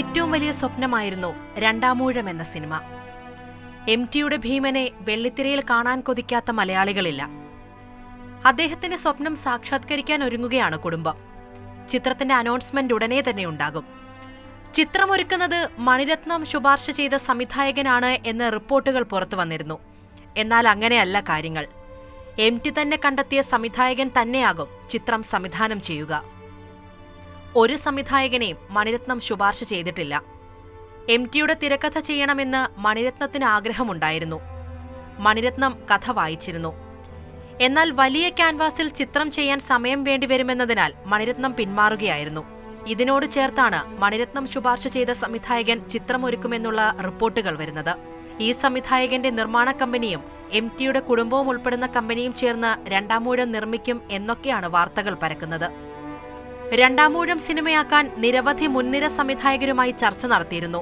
ഏറ്റവും വലിയ സ്വപ്നമായിരുന്നു രണ്ടാമൂഴം എന്ന സിനിമ. MTയുടെ ഭീമനെ വെള്ളിത്തിരയിൽ കാണാൻ കൊതിക്കാത്ത മലയാളികളില്ല. അദ്ദേഹത്തിന്റെ സ്വപ്നം സാക്ഷാത്കരിക്കാൻ ഒരുങ്ങുകയാണ് കുടുംബം. ചിത്രത്തിന്റെ അനൗൺസ്മെന്റ് ഉടനെ തന്നെ ഉണ്ടാകും. ചിത്രമൊരുക്കുന്നത് മണിരത്നം ശുപാർശ ചെയ്ത സംവിധായകനാണ് എന്ന് റിപ്പോർട്ടുകൾ പുറത്തു വന്നിരുന്നു. എന്നാൽ അങ്ങനെയല്ല കാര്യങ്ങൾ. MT തന്നെ കണ്ടെത്തിയ സംവിധായകൻ തന്നെയാകും ചിത്രം സംവിധാനം ചെയ്യുക. ഒരു സംവിധായകനെയും മണിരത്നം ശുപാർശ ചെയ്തിട്ടില്ല. MTയുടെ തിരക്കഥ ചെയ്യണമെന്ന് മണിരത്നത്തിന് ആഗ്രഹമുണ്ടായിരുന്നു. മണിരത്നം കഥ വായിച്ചിരുന്നു. എന്നാൽ വലിയ ക്യാൻവാസിൽ ചിത്രം ചെയ്യാൻ സമയം വേണ്ടിവരുമെന്നതിനാൽ മണിരത്നം പിന്മാറുകയായിരുന്നു. ഇതിനോട് ചേർത്താണ് മണിരത്നം ശുപാർശ ചെയ്ത സംവിധായകൻ ചിത്രമൊരുക്കുമെന്നുള്ള റിപ്പോർട്ടുകൾ വരുന്നത്. ഈ സംവിധായകന്റെ നിർമ്മാണ കമ്പനിയും MTയുടെ കുടുംബവും ഉൾപ്പെടുന്ന കമ്പനിയും ചേർന്ന് രണ്ടാമൂഴം നിർമ്മിക്കും എന്നൊക്കെയാണ് വാർത്തകൾ പരക്കുന്നത്. രണ്ടാമൂഴം സിനിമയാക്കാൻ നിരവധി മുൻനിര സംവിധായകരുമായി ചർച്ച നടത്തിയിരുന്നു.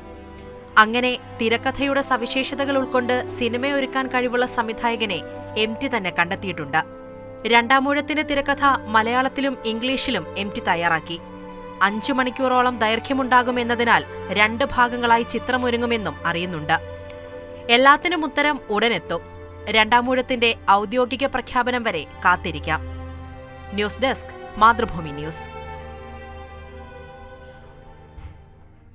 അങ്ങനെ തിരക്കഥയുടെ സവിശേഷതകൾ ഉൾക്കൊണ്ട് സിനിമയൊരുക്കാൻ കഴിവുള്ള സംവിധായകനെ MT തന്നെ കണ്ടെത്തിയിട്ടുണ്ട്. രണ്ടാമൂഴത്തിന്റെ തിരക്കഥ മലയാളത്തിലും ഇംഗ്ലീഷിലും MT തയ്യാറാക്കി. 5 മണിക്കൂറോളം ദൈർഘ്യമുണ്ടാകുമെന്നതിനാൽ 2 ഭാഗങ്ങളായി ചിത്രമൊരുങ്ങുമെന്നും അറിയുന്നുണ്ട്. എല്ലാത്തിനും ഉത്തരം ഉടനെത്തും. രണ്ടാമൂഴത്തിന്റെ ഔദ്യോഗിക പ്രഖ്യാപനം വരെ കാത്തിരിക്കാം. News desk, Mathrubhumi news.